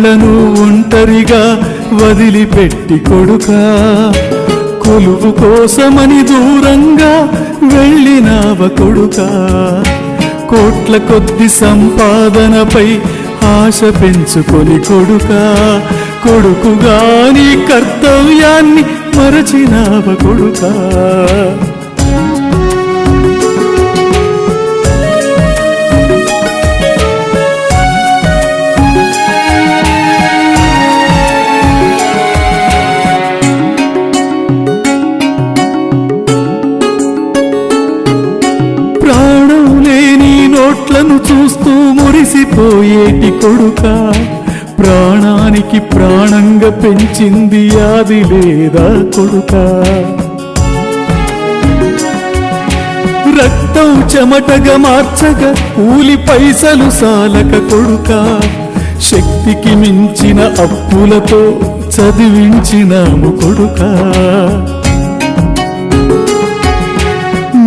వాళ్లను ఒంటరిగా వదిలిపెట్టి కొడుకా కొలువు కోసమని దూరంగా వెళ్ళినావ కొడుకా కోట్ల కొద్ది సంపాదనపై ఆశ పెంచుకొని కొడుకా కొడుకుగా నీ కర్తవ్యాన్ని మరచినావ కొడుకా నోట్లను చూస్తూ మురిసిపోయేటి కొడుకా ప్రాణానికి ప్రాణంగా పెంచింది అది లేదా కొడుకా రక్తం చెమటగా మార్చగా కూలి పైసలు సాలక కొడుకా శక్తికి మించిన అప్పులతో చదివించినాము కొడుకా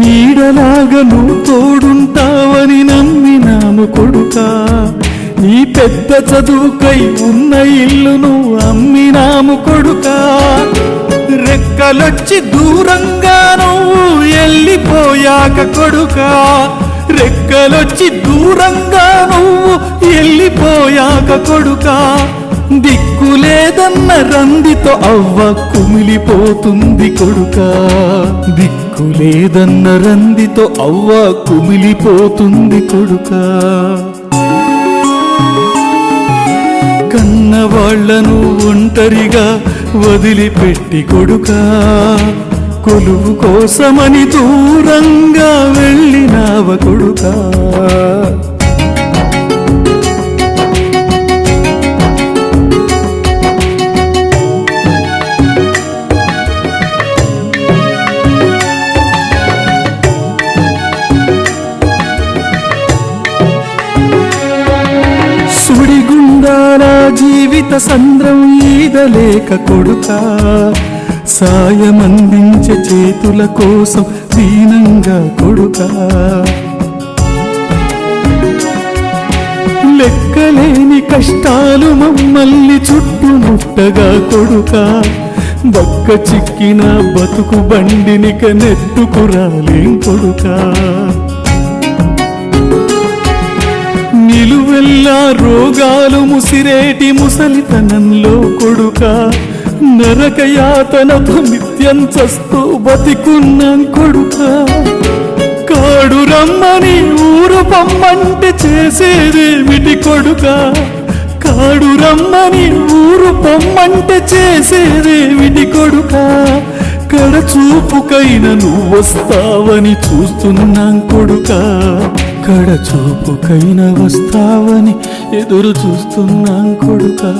నీడలాగా నువ్వు తోడుంటావని నమ్మినాము కొడుకా నీ పెద్ద చదువుకై ఉన్న ఇల్లును అమ్మినాము కొడుకా రెక్కలొచ్చి దూరంగా నువ్వు వెళ్ళిపోయాక కొడుకా రెక్కలొచ్చి దూరంగా నువ్వు వెళ్ళిపోయాక కొడుకా దిక్కులేదన్న రందితో అవ్వ కుమిలిపోతుంది కొడుకా దిక్కులేదన్న రందితో అవ్వ కుమిలిపోతుంది కొడుకా కన్నవాళ్లను ఒంటరిగా వదిలిపెట్టి కొడుకా కొలువు కోసమని దూరంగా వెళ్ళినావ కొడుకా సుడిగుండాల జీవిత సంద్రం ఈదలేక కొడుకా సాయమందించే చేతుల కోసం దీనంగా కొడుకా లెక్కలేని కష్టాలు మమ్మల్ని చుట్టుముట్టగా కొడుకా బక్క చిక్కిన బతుకు బండినిక నెట్టుకురాలేం కొడుకా నిలువెల్లా రోగాలు ముసిరేటి ముసలితనంలో కొడుకా నరకయాతనతో నిత్యం చస్తూ బతికున్నాం కొడుకా కాడు రమ్మని ఊరు పొమ్మంటే చేసేదేమిటి కొడుకా కాడు రమ్మని ఊరు పొమ్మంటే చేసేదేమిటి కొడుకా కడచూపుకైన నువ్వు వస్తావని చూస్తున్నాం కొడుకా కడచూపుకైన వస్తావని ఎదురు చూస్తున్నాం కొడుకా